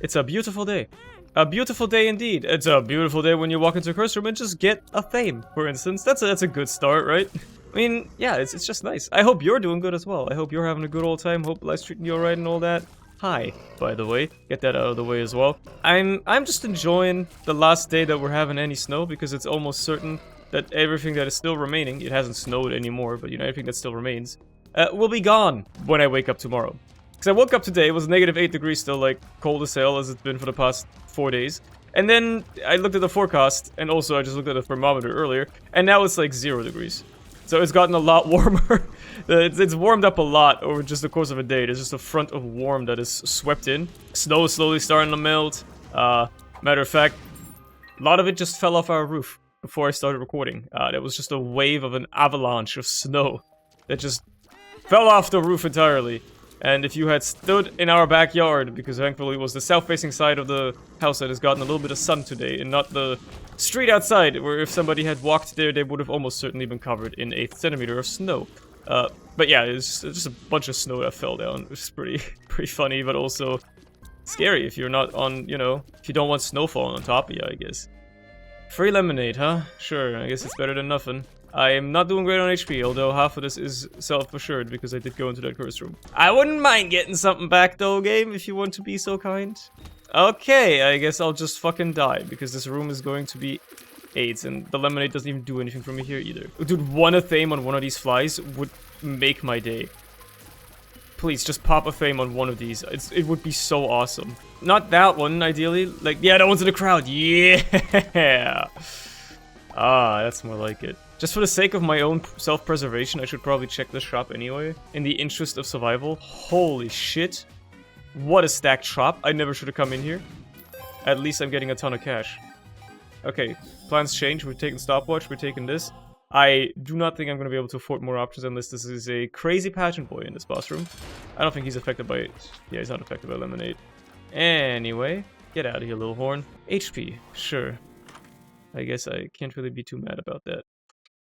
It's a beautiful day. A beautiful day indeed. It's a beautiful day when you walk into a curse room and just get Athame, for instance. That's a good start, right? I mean, yeah, it's just nice. I hope you're doing good as well. I hope you're having a good old time. Hope life's treating you alright and all that. Hi, by the way. Get that out of the way as well. I'm just enjoying the last day that we're having any snow, because it's almost certain that everything that is still remaining, it hasn't snowed anymore, but you know, everything that still remains, will be gone when I wake up tomorrow. Because I woke up today, it was -8 degrees still, like, cold as hell as it's been for the past 4 days. And then I looked at the forecast, and also I just looked at the thermometer earlier, and now it's like 0 degrees. So it's gotten a lot warmer. It's warmed up a lot over just the course of a day. There's just a front of warm that is swept in. Snow is slowly starting to melt. Matter of fact, a lot of it just fell off our roof before I started recording. There was just a wave of an avalanche of snow that just fell off the roof entirely. And if you had stood in our backyard, because thankfully it was the south-facing side of the house that has gotten a little bit of sun today, and not the street outside, where if somebody had walked there, they would have almost certainly been covered in 1/8 centimeter of snow. But yeah, it's just a bunch of snow that fell down, which is pretty funny, but also scary if you're not on, you know, if you don't want snow falling on top of you, I guess. Free lemonade, huh? Sure, I guess it's better than nothing. I am not doing great on HP, although half of this is self-assured because I did go into that curse room. I wouldn't mind getting something back though, game, if you want to be so kind. Okay, I guess I'll just fucking die, because this room is going to be AIDS, and the lemonade doesn't even do anything for me here either. Dude, one Athame on one of these flies would make my day. Please, just pop Athame on one of these. It would be so awesome. Not that one, ideally. Like, yeah, that one's in the crowd. Yeah! Ah, that's more like it. Just for the sake of my own self-preservation, I should probably check this shop anyway. In the interest of survival. Holy shit. What a stacked shop. I never should have come in here. At least I'm getting a ton of cash. Okay, plans change. We're taking Stopwatch. We're taking this. I do not think I'm going to be able to afford more options unless this is a crazy pageant boy in this boss room. I don't think he's affected by it. Yeah, he's not affected by Lemonade. Anyway, get out of here, little horn. HP, sure. I guess I can't really be too mad about that.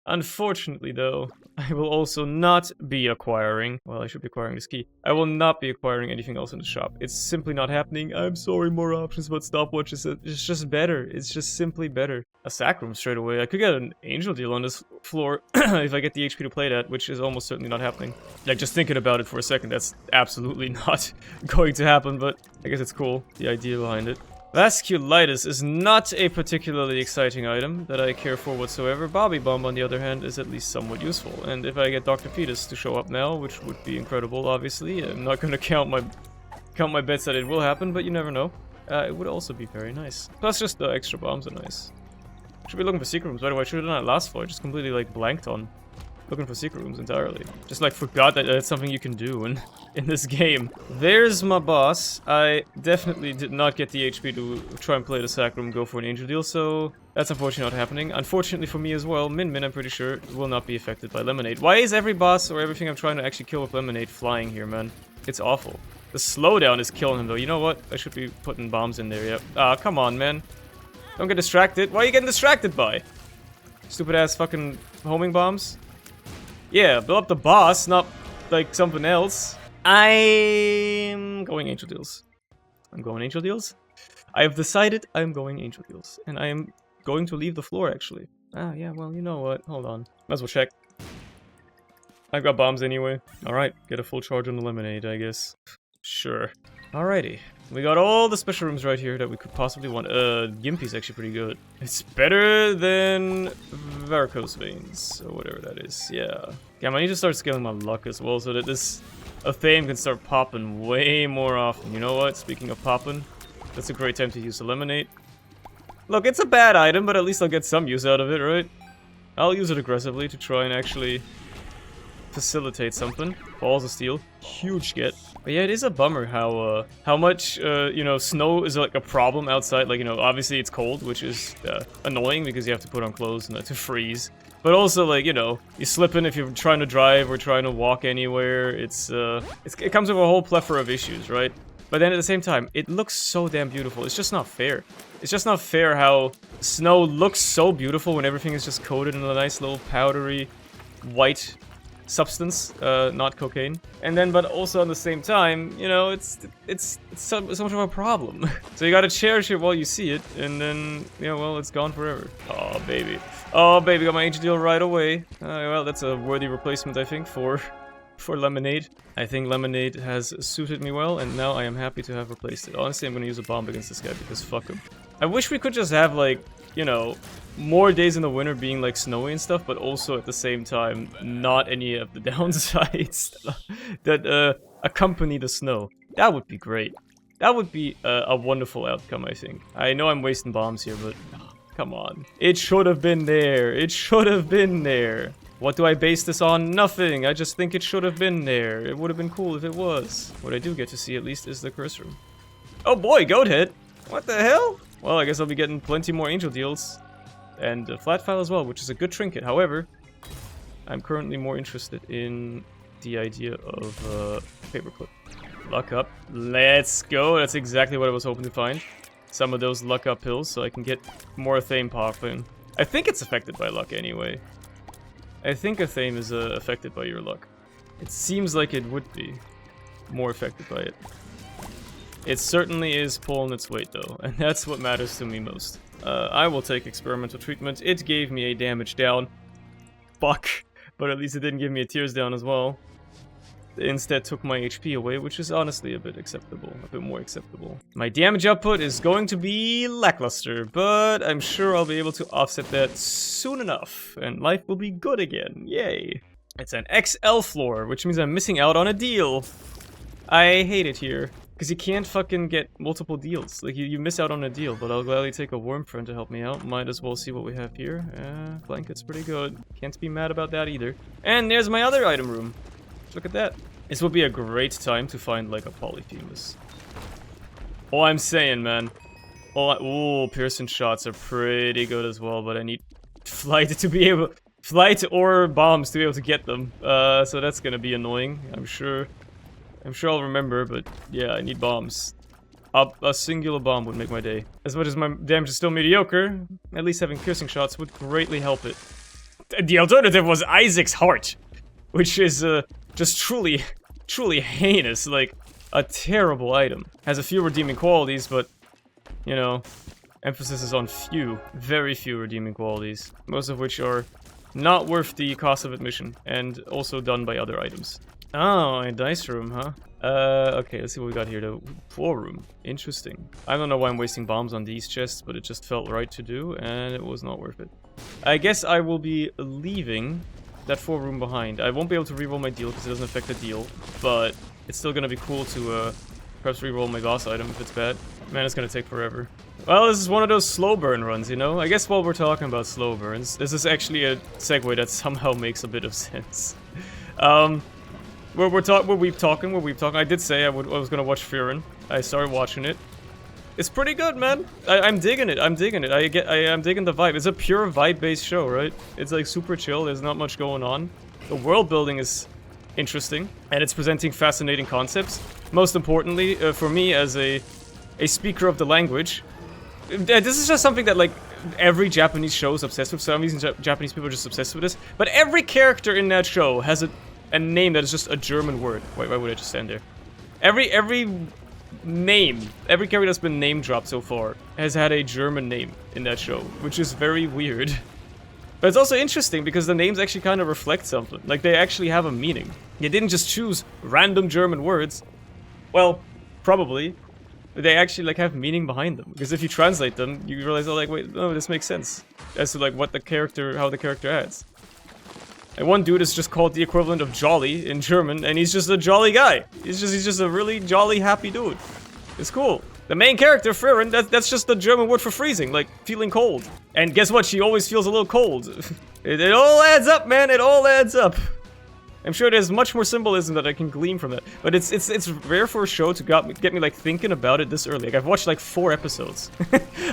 Unfortunately, though, I will also not be acquiring... Well, I should be acquiring this key. I will not be acquiring anything else in the shop. It's simply not happening. I'm sorry, more options, but Stopwatch is it's just better. It's just simply better. A sack room straight away. I could get an angel deal on this floor if I get the HP to play that, which is almost certainly not happening. Like, just thinking about it for a second, that's absolutely not going to happen, but I guess it's cool, the idea behind it. Vasculitis is not a particularly exciting item that I care for whatsoever. Bobby Bomb, on the other hand, is at least somewhat useful. And if I get Dr. Fetus to show up now, which would be incredible, obviously, I'm not going to count my bets that it will happen, but you never know. It would also be very nice. Plus, just the extra bombs are nice. Should be looking for secret rooms. By the way, I should have done that last fight. Just completely, like, blanked on looking for secret rooms entirely. Just, like, forgot that that's something you can do in this game. There's my boss. I definitely did not get the HP to try and play the sack room, go for an angel deal, so that's unfortunately not happening. Unfortunately for me as well, Min, I'm pretty sure, will not be affected by Lemonade. Why is every boss or everything I'm trying to actually kill with Lemonade flying here, man? It's awful. The slowdown is killing him, though. You know what? I should be putting bombs in there, yep. Ah, come on, man. Don't get distracted. Why are you getting distracted by? Stupid-ass fucking homing bombs? Yeah, blow up the boss, not, like, something else. I'm going angel deals. I'm going angel deals. I have decided I'm going angel deals. And I am going to leave the floor, actually. Ah, yeah, well, you know what? Hold on. Might as well check. I've got bombs anyway. Alright, get a full charge on the lemonade, I guess. Sure. Alrighty. We got all the special rooms right here that we could possibly want. Gimpy's actually pretty good. It's better than varicose veins, or whatever that is. Yeah. Yeah, I need to start scaling my luck as well, so that this Athame can start popping way more often. You know what? Speaking of popping, that's a great time to use the lemonade. Look, it's a bad item, but at least I'll get some use out of it, right? I'll use it aggressively to try and actually facilitate something. Balls of steel. Huge get. But yeah, it is a bummer how much, you know, snow is like a problem outside. Like, you know, obviously it's cold, which is annoying because you have to put on clothes and to freeze. But also, like, you know, you slip in if you're trying to drive or trying to walk anywhere. It comes with a whole plethora of issues, right? But then at the same time, it looks so damn beautiful. It's just not fair. It's just not fair how snow looks so beautiful when everything is just coated in a nice little powdery white substance, not cocaine. And then, but also at the same time, you know, it's so much of a problem. So you gotta cherish it while you see it, and then, you know, well, it's gone forever. Oh, baby. Oh, baby, got my angel deal right away. Well, that's a worthy replacement, I think, for Lemonade. I think Lemonade has suited me well, and now I am happy to have replaced it. Honestly, I'm gonna use a bomb against this guy, because fuck him. I wish we could just have, like, you know, more days in the winter being, like, snowy and stuff, but also at the same time, not any of the downsides that accompany the snow. That would be great. That would be a wonderful outcome, I think. I know I'm wasting bombs here, but oh, come on. It should have been there. It should have been there. What do I base this on? Nothing. I just think it should have been there. It would have been cool if it was. What I do get to see, at least, is the curse room. Oh boy, goat head. What the hell? Well, I guess I'll be getting plenty more angel deals. And a flat file as well, which is a good trinket. However, I'm currently more interested in the idea of paperclip. Luck up. Let's go. That's exactly what I was hoping to find. Some of those luck up pills so I can get more Athame popping. I think it's affected by luck anyway. I think Athame is affected by your luck. It seems like it would be more affected by it. It certainly is pulling its weight though, and that's what matters to me most. I will take experimental treatment. It gave me a damage down. Fuck. But at least it didn't give me a tears down as well. It instead took my HP away, which is honestly a bit acceptable. A bit more acceptable. My damage output is going to be lackluster, but I'm sure I'll be able to offset that soon enough. And life will be good again. Yay. It's an XL floor, which means I'm missing out on a deal. I hate it here. Because you can't fucking get multiple deals. Like, you miss out on a deal, but I'll gladly take a Worm Friend to help me out. Might as well see what we have here. Blanket's pretty good. Can't be mad about that either. And there's my other item room. Look at that. This would be a great time to find, like, a Polyphemus. Oh, I'm saying, man. Oh, piercing shots are pretty good as well, but I need flight to be able... Flight or bombs to be able to get them. So that's gonna be annoying, I'm sure. I'm sure I'll remember, but yeah, I need bombs. A singular bomb would make my day. As much as my damage is still mediocre, at least having piercing shots would greatly help it. The alternative was Isaac's heart, which is just truly heinous, like a terrible item. Has a few redeeming qualities, but, you know, emphasis is on few, very few redeeming qualities, most of which are not worth the cost of admission, and also done by other items. Oh, a dice room, huh? Okay, let's see what we got here. The 4 room. Interesting. I don't know why I'm wasting bombs on these chests, but it just felt right to do, and it was not worth it. I guess I will be leaving that 4 room behind. I won't be able to reroll my deal because it doesn't affect the deal, but it's still gonna be cool to, perhaps reroll my boss item if it's bad. Man, it's gonna take forever. Well, this is one of those slow burn runs, you know? I guess while we're talking about slow burns, this is actually a segue that somehow makes a bit of sense. We're talking. I did say I was gonna watch Frieren. I started watching it. It's pretty good, man. I'm digging it. I'm digging it. I'm digging the vibe. It's a pure vibe-based show, right? It's like super chill. There's not much going on. The world building is interesting, and it's presenting fascinating concepts. Most importantly, for me as a speaker of the language, this is just something that like every Japanese show is obsessed with. Some reason Japanese people are just obsessed with this. But every character in that show has a name that is just a German word. Why would I just stand there? Every character that's been name dropped so far has had a German name in that show, which is very weird. But it's also interesting because the names actually kind of reflect something. Like, they actually have a meaning. You didn't just choose random German words. Well, probably. But they actually, like, have meaning behind them. Because if you translate them, you realize, oh, like, wait, no, this makes sense. As to, like, what the character, how the character adds. And one dude is just called the equivalent of jolly in German, and he's just a jolly guy. He's just a really jolly, happy dude. It's cool. The main character, Frieren, that's just the German word for freezing, like feeling cold. And guess what? She always feels a little cold. It all adds up, man. It all adds up. I'm sure there's much more symbolism that I can glean from that. But it's rare for a show to get me like thinking about it this early. Like, I've watched like 4 episodes.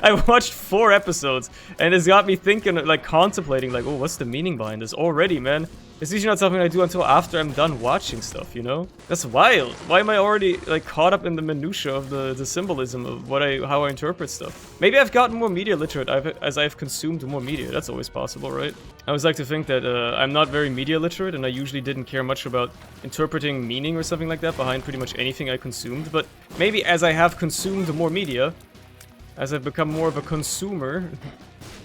I've watched 4 episodes, and it's got me thinking, like contemplating, like, oh, what's the meaning behind this already, man? It's usually not something I do until after I'm done watching stuff, you know? That's wild. Why am I already, like, caught up in the minutia of the symbolism of how I interpret stuff? Maybe I've gotten more media literate as I've consumed more media. That's always possible, right? I always like to think that I'm not very media literate, and I usually didn't care much about interpreting meaning or something like that behind pretty much anything I consumed. But maybe as I have consumed more media, as I've become more of a consumer,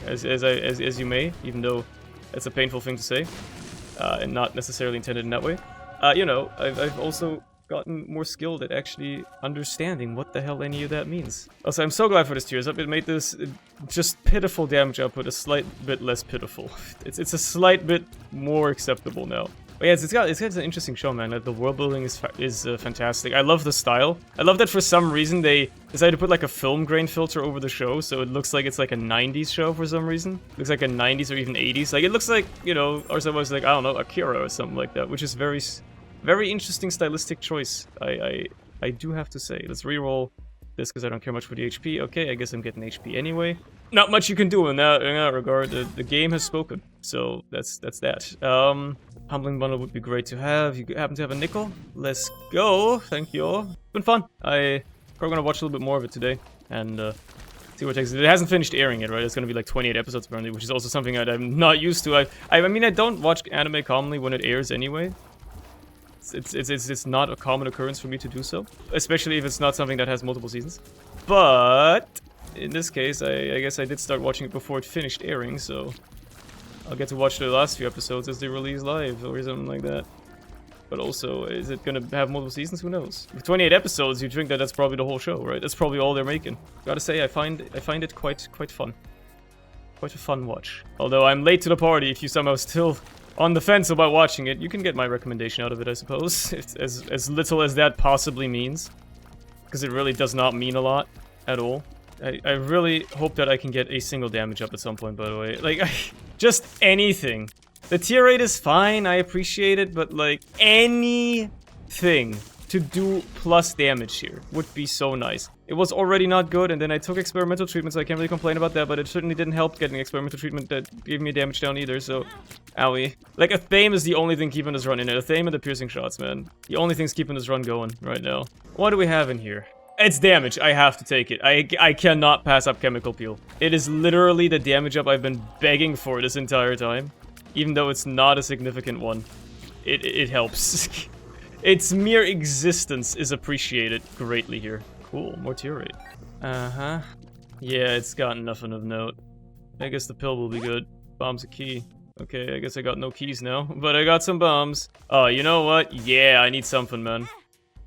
as you may, even though that's a painful thing to say. And not necessarily intended in that way. You know, I've also gotten more skilled at actually understanding what the hell any of that means. Also, I'm so glad for this tears up. It made this just pitiful damage output a slight bit less pitiful. It's a slight bit more acceptable now. But yeah, it's got an interesting show, man. The world building is fantastic. I love the style. I love that for some reason they decided to put like a film grain filter over the show, so it looks like it's like a 90s show for some reason. It looks like a 90s or even 80s. Like it looks like, you know, or someone's like, I don't know, Akira or something like that, which is very interesting stylistic choice. I do have to say. Let's reroll this because I don't care much for the HP. Okay, I guess I'm getting HP anyway. Not much you can do in that regard. The game has spoken. So that's that. Humbling bundle would be great to have. You happen to have a nickel? Let's go. Thank you. It's been fun. I'm probably gonna watch a little bit more of it today and see what it takes. It hasn't finished airing yet, right? It's gonna be like 28 episodes apparently, which is also something that I'm not used to. I mean, I don't watch anime commonly when it airs anyway. It's not a common occurrence for me to do so, especially if it's not something that has multiple seasons. But in this case, I guess I did start watching it before it finished airing, so I'll get to watch the last few episodes as they release live or something like that. But also, is it gonna have multiple seasons? Who knows? With 28 episodes, you'd think that that's probably the whole show, right? That's probably all they're making. Gotta say, I find it quite fun. Quite a fun watch. Although I'm late to the party, if you somehow still on the fence about watching it, you can get my recommendation out of it, I suppose. It's as little as that possibly means. Because it really does not mean a lot at all. I really hope that I can get a single damage up at some point, by the way. Like, just anything. The tier rate is fine, I appreciate it, but like, anything to do plus damage here would be so nice. It was already not good, and then I took experimental treatment, so I can't really complain about that, but it certainly didn't help getting experimental treatment that gave me a damage down either, so owie. Like, Athame is the only thing keeping this run in it. Athame and the piercing shots, man. The only thing's keeping this run going right now. What do we have in here? It's damage. I have to take it. I cannot pass up Chemical Peel. It is literally the damage up I've been begging for this entire time. Even though it's not a significant one. It helps. Its mere existence is appreciated greatly here. Cool, more tier rate. Uh-huh. Yeah, it's got nothing of note. I guess the pill will be good. Bomb's a key. Okay, I guess I got no keys now, but I got some bombs. Oh, you know what? Yeah, I need something, man.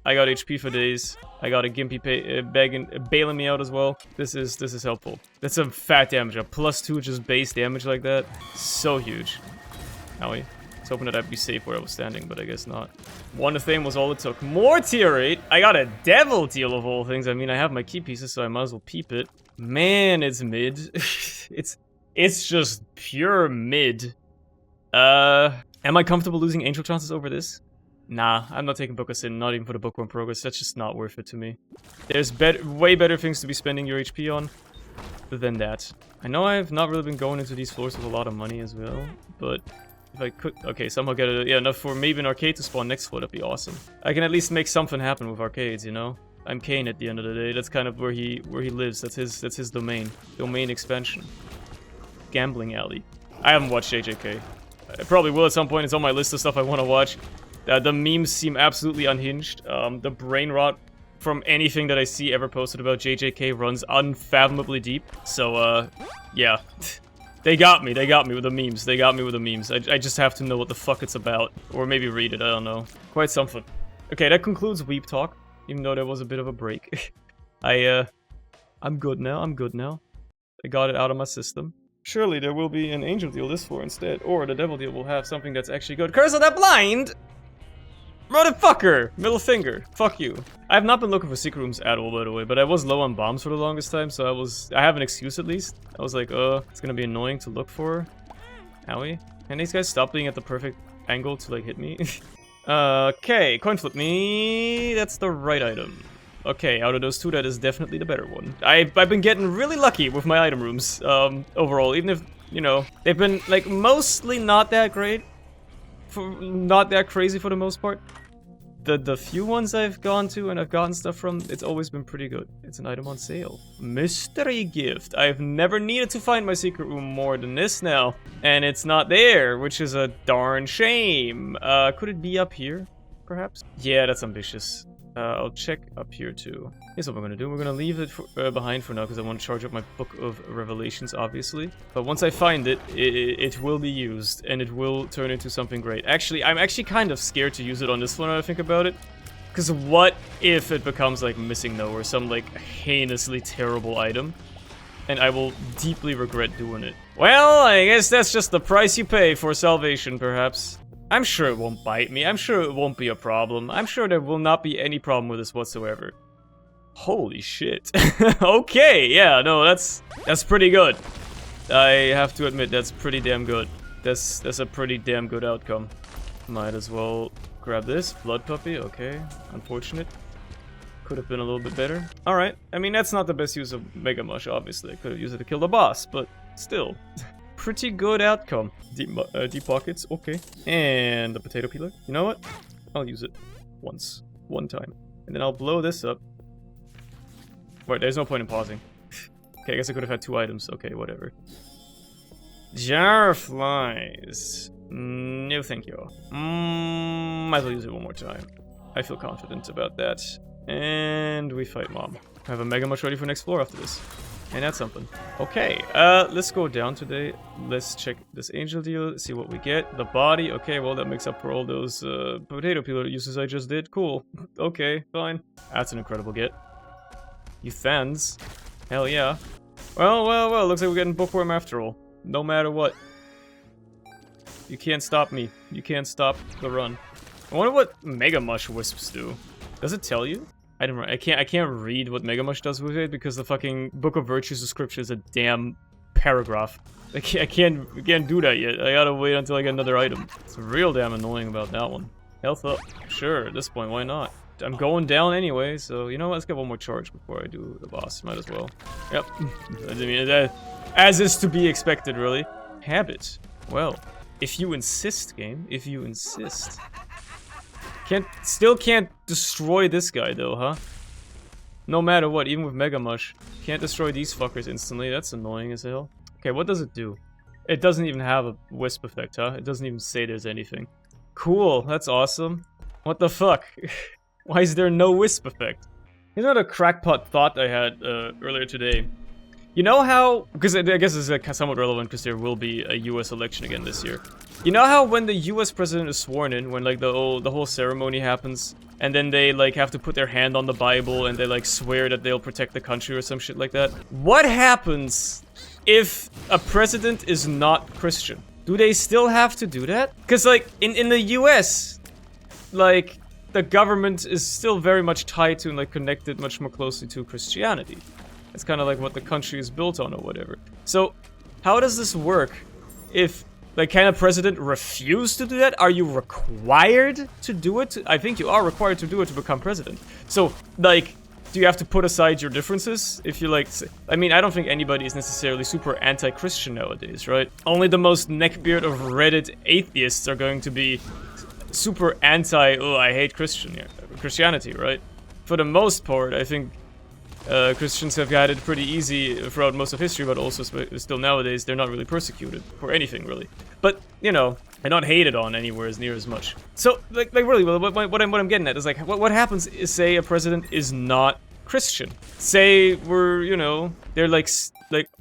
I got HP for days. I got a Gimpy bailing me out as well. This is helpful. That's some fat damage. A +2 just base damage like that. So huge. Owie. I was hoping that I'd be safe where I was standing, but I guess not. One Athame was all it took. More tier 8. I got a devil deal of all things. I mean, I have my key pieces, so I might as well peep it. Man, it's mid. it's just pure mid. Am I comfortable losing angel chances over this? Nah, I'm not taking Book of Sin, not even for the Bookworm progress. That's just not worth it to me. There's way better things to be spending your HP on than that. I know I've not really been going into these floors with a lot of money as well, but if I could, okay, somehow get enough for maybe an arcade to spawn next floor, that'd be awesome. I can at least make something happen with arcades, you know? I'm Cain at the end of the day. That's kind of where he lives. That's his domain. Domain expansion. Gambling alley. I haven't watched JJK. I probably will at some point. It's on my list of stuff I want to watch. The memes seem absolutely unhinged. The brain rot from anything that I see ever posted about JJK runs unfathomably deep. So, yeah. They got me with the memes. They got me with the memes. I just have to know what the fuck it's about. Or maybe read it, I don't know. Quite something. Okay, that concludes Weep Talk. Even though there was a bit of a break. I'm good now, I got it out of my system. Surely there will be an angel deal this floor instead. Or the devil deal will have something that's actually good. Curse of the Blind! Motherfucker! Middle finger. Fuck you. I have not been looking for secret rooms at all, by the way, but I was low on bombs for the longest time, so I have an excuse at least. I was like, it's gonna be annoying to look for. Owie. Can these guys stop being at the perfect angle to, like, hit me? Okay, coin flip me. That's the right item. Okay, out of those two, that is definitely the better one. I've been getting really lucky with my item rooms, overall, even if, you know, they've been, like, mostly not that great. not that crazy for the most part. The few ones I've gone to and I've gotten stuff from, it's always been pretty good. It's an item on sale. Mystery gift. I've never needed to find my secret room more than this now. And it's not there, which is a darn shame. Could it be up here, perhaps? Yeah, that's ambitious. I'll check up here too. Here's what we're gonna do. We're gonna leave it behind for now because I want to charge up my Book of Revelations, obviously. But once I find it, it will be used and it will turn into something great. Actually, I'm actually kind of scared to use it on this one when I think about it. Because what if it becomes like Missing No or some like heinously terrible item? And I will deeply regret doing it. Well, I guess that's just the price you pay for salvation, perhaps. I'm sure it won't bite me. I'm sure it won't be a problem. I'm sure there will not be any problem with this whatsoever. Holy shit. Okay, yeah, no, that's pretty good. I have to admit, that's pretty damn good. That's a pretty damn good outcome. Might as well grab this. Blood puppy, okay. Unfortunate. Could have been a little bit better. Alright, I mean, that's not the best use of Mega Mush, obviously. I could have used it to kill the boss, but still. Pretty good outcome. Deep pockets, okay. And the potato peeler. You know what? I'll use it once. One time. And then I'll blow this up. Wait, there's no point in pausing. Okay, I guess I could have had 2 items. Okay, whatever. Jar flies. No, thank you. Might as well use it one more time. I feel confident about that. And we fight Mom. I have a Mega Much ready for next floor after this. And that's something. Okay, let's go down today. Let's check this angel deal, see what we get. The body, okay, well that makes up for all those potato peeler uses I just did. Cool. Okay, fine. That's an incredible get. Euthanasia. Hell yeah. Well, looks like we're getting bookworm after all. No matter what. You can't stop me. You can't stop the run. I wonder what Mega Mush wisps do. Does it tell you? I can't read what Mega Mush does with it because the fucking Book of Virtues description is a damn paragraph. I can't do that yet. I gotta wait until I get another item. It's real damn annoying about that one. Health up. Sure, at this point, why not? I'm going down anyway, so you know what? Let's get one more charge before I do the boss. Might as well. Yep. I mean, as is to be expected, really. Habit. Well, if you insist, game. If you insist. Still can't destroy this guy though, huh? No matter what, even with Mega Mush. Can't destroy these fuckers instantly. That's annoying as hell. Okay, what does it do? It doesn't even have a wisp effect, huh? It doesn't even say there's anything. Cool, that's awesome. What the fuck? Why is there no wisp effect? Here's another crackpot thought I had earlier today. You know how, because I guess it's like somewhat relevant because there will be a US election again this year. You know how when the US president is sworn in, when like the whole ceremony happens, and then they like have to put their hand on the Bible and they like swear that they'll protect the country or some shit like that? What happens if a president is not Christian? Do they still have to do that? Because like in the US, like the government is still very much tied to and like connected much more closely to Christianity. It's kind of like what the country is built on or whatever. So, how does this work? If, like, can a president refuse to do that? Are you required to do it? I think you are required to do it to become president. So, like, do you have to put aside your differences? If you, like, I mean, I don't think anybody is necessarily super anti-Christian nowadays, right? Only the most neckbeard of Reddit atheists are going to be super anti, oh, I hate Christianity, right? For the most part, I think Christians have got it pretty easy throughout most of history, but also still nowadays, they're not really persecuted for anything, really. But, you know, they're not hated on anywhere as near as much. So, like really, what I'm getting at is, like, what happens is, say, a president is not Christian. Say we're, you know, they're, like,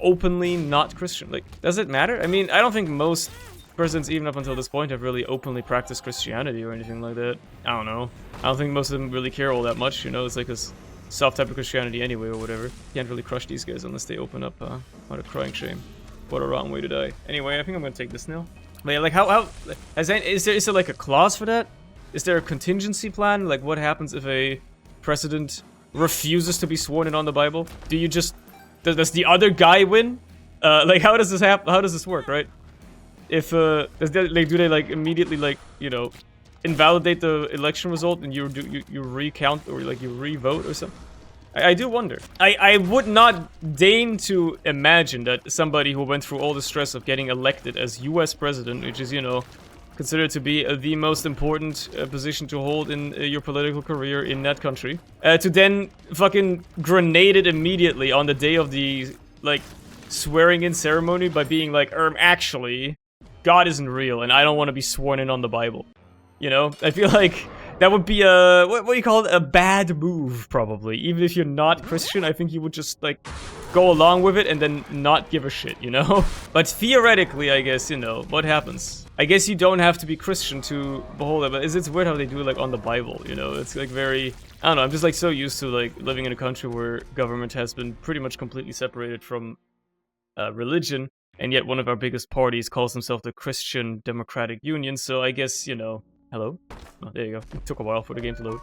openly not Christian. Like, does it matter? I mean, I don't think most presidents, even up until this point, have really openly practiced Christianity or anything like that. I don't know. I don't think most of them really care all that much, you know? It's like this soft type of Christianity anyway, or whatever. Can't really crush these guys unless they open up, what a crying shame. What a rotten way to die. Anyway, I think I'm gonna take this now. But yeah, like, is there like a clause for that? Is there a contingency plan? Like, what happens if a president refuses to be sworn in on the Bible? Do you just, does the other guy win? Like, how does this happen? How does this work, right? If, do they, like, immediately, like, you know, invalidate the election result and you recount or like you re-vote or something? I do wonder. I would not deign to imagine that somebody who went through all the stress of getting elected as US president, which is, you know, considered to be the most important position to hold in your political career in that country, to then fucking grenade it immediately on the day of the, like, swearing-in ceremony by being like, actually, God isn't real, and I don't want to be sworn in on the Bible. You know? I feel like that would be a, what do you call it? A bad move, probably. Even if you're not Christian, I think you would just, like, go along with it and then not give a shit, you know? But theoretically, I guess, you know, what happens? I guess you don't have to be Christian to behold it, but it's weird how they do it, like, on the Bible, you know? It's, like, very... I don't know, I'm just, like, so used to, like, living in a country where government has been pretty much completely separated from religion, and yet one of our biggest parties calls himself the Christian Democratic Union, so I guess, you know... Hello? Oh, there you go. It took a while for the game to load.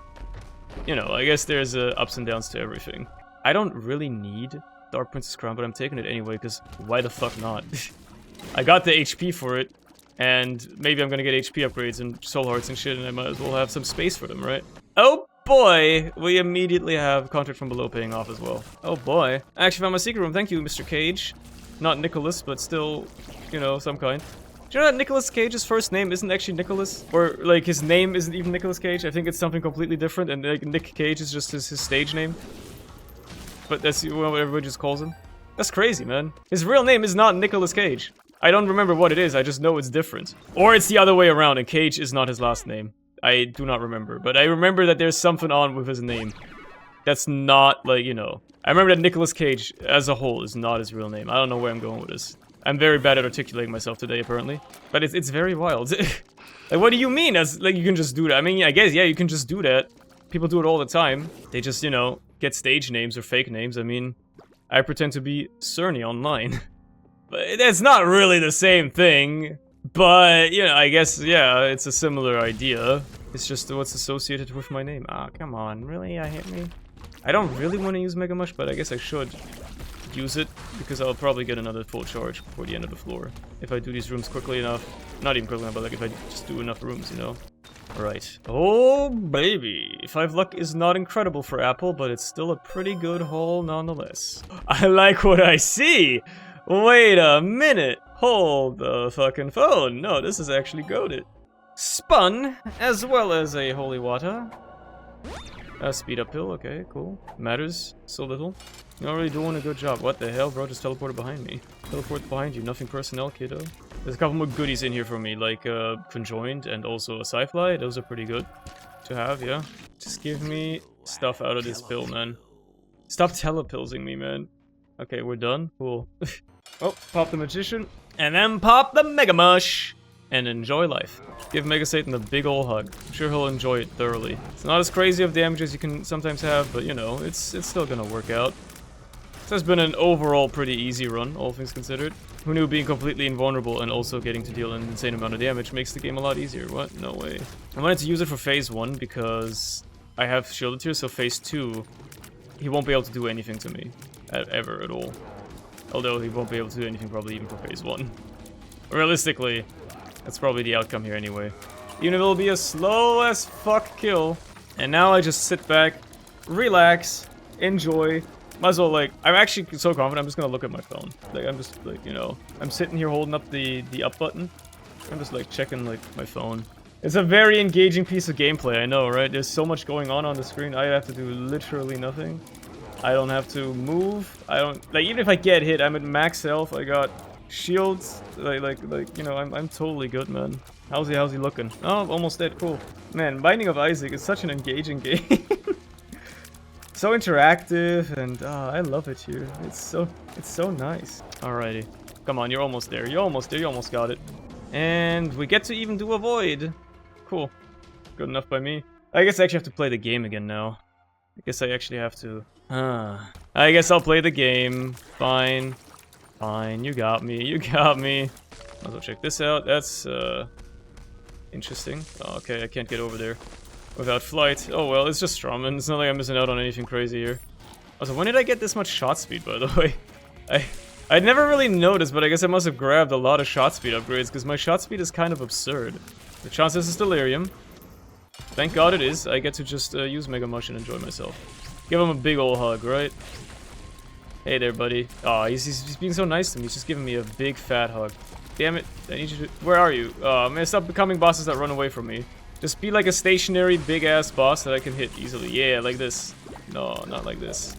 You know, I guess there's ups and downs to everything. I don't really need Dark Princess Crown, but I'm taking it anyway, because why the fuck not? I got the HP for it, and maybe I'm gonna get HP upgrades and soul hearts and shit, and I might as well have some space for them, right? Oh boy! We immediately have Contract from Below paying off as well. Oh boy. I actually found my secret room, thank you, Mr. Cage. Not Nicholas, but still, you know, some kind. Do you know that Nicolas Cage's first name isn't actually Nicholas? Or, like, his name isn't even Nicolas Cage? I think it's something completely different, and, like, Nick Cage is just his stage name. But that's what everybody just calls him. That's crazy, man. His real name is not Nicolas Cage. I don't remember what it is, I just know it's different. Or it's the other way around, and Cage is not his last name. I do not remember, but I remember that there's something on with his name. That's not, like, you know... I remember that Nicolas Cage, as a whole, is not his real name. I don't know where I'm going with this. I'm very bad at articulating myself today, apparently. But it's very wild. Like, what do you mean? As like, you can just do that? I mean, I guess, yeah, you can just do that. People do it all the time. They just, you know, get stage names or fake names. I mean, I pretend to be Cerny online. But that's not really the same thing. But, you know, I guess, yeah, it's a similar idea. It's just what's associated with my name. Ah, come on. Really? I hit me? I don't really want to use Mega Mush, but I guess I should use it, because I'll probably get another full charge before the end of the floor. If I do these rooms quickly enough. Not even quickly enough, but like if I just do enough rooms, you know? Alright. Oh, baby. 5 luck is not incredible for Apple, but it's still a pretty good haul nonetheless. I like what I see! Wait a minute! Hold the fucking phone! No, this is actually goated. Spun, as well as a holy water. Speed up pill, okay, cool. Matters so little. You're not really doing a good job. What the hell, bro? Just teleported behind me. Teleport behind you. Nothing personnel, kiddo. There's a couple more goodies in here for me, like Conjoined and also a Psy Fly. Those are pretty good to have, yeah. Just give me stuff out of this pill, man. Stop telepilsing me, man. Okay, we're done. Cool. Oh, pop the Magician. And then pop the Mega Mush. And enjoy life. Give Mega Satan a big ol' hug. I'm sure he'll enjoy it thoroughly. It's not as crazy of damage as you can sometimes have, but you know, it's still gonna work out. This has been an overall pretty easy run, all things considered. Who knew being completely invulnerable and also getting to deal an insane amount of damage makes the game a lot easier? What? No way. I wanted to use it for phase 1 because I have shielded here, so phase 2, he won't be able to do anything to me. Ever at all. Although he won't be able to do anything probably even for phase 1. Realistically, that's probably the outcome here anyway. Even if it'll be a slow as fuck kill. And now I just sit back, relax, enjoy. Might as well, like, I'm actually so confident I'm just gonna look at my phone. Like, I'm just, like, you know, I'm sitting here holding up the up button. I'm just, like, checking, like, my phone. It's a very engaging piece of gameplay, I know, right? There's so much going on the screen. I have to do literally nothing. I don't have to move. I don't, like, even if I get hit, I'm at max health. I got shields, like, you know, I'm totally good, man. How's he looking? Oh, almost dead, cool. Man, Binding of Isaac is such an engaging game. So interactive, and I love it here. It's so nice. Alrighty. Come on, you're almost there. You're almost there, you almost got it. And we get to even do a void. Cool. Good enough by me. I guess I actually have to play the game again now. I guess I actually have to. I guess I'll play the game. Fine. Fine, you got me, you got me. Might as well check this out. That's, interesting. Oh, okay, I can't get over there without flight. Oh well, it's just Strawman. It's not like I'm missing out on anything crazy here. Also, when did I get this much shot speed, by the way? I'd never really noticed, but I guess I must have grabbed a lot of shot speed upgrades, because my shot speed is kind of absurd. The chance this is Delirium. Thank God it is. I get to just use Mega Mush and enjoy myself. Give him a big ol' hug, right? Hey there, buddy. Aw, he's being so nice to me. He's just giving me a big fat hug. Damn it. I need you to... Where are you? Man, stop becoming bosses that run away from me. Just be like a stationary, big-ass boss that I can hit easily. Yeah, like this. No, not like this.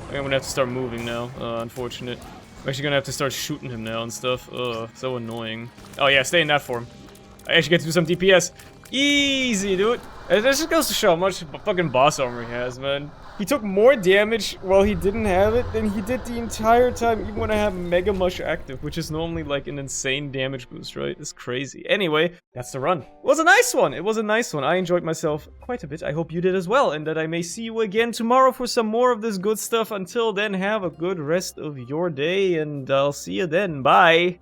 I'm gonna have to start moving now. Unfortunate. I'm actually gonna have to start shooting him now and stuff. Ugh, so annoying. Oh yeah, stay in that form. I actually get to do some DPS. Easy, dude. It just goes to show how much fucking boss armor he has, man. He took more damage while he didn't have it than he did the entire time, even when I have Mega Mush active, which is normally like an insane damage boost, right? It's crazy. Anyway, that's the run. It was a nice one. It was a nice one. I enjoyed myself quite a bit. I hope you did as well, and that I may see you again tomorrow for some more of this good stuff. Until then, have a good rest of your day, and I'll see you then. Bye.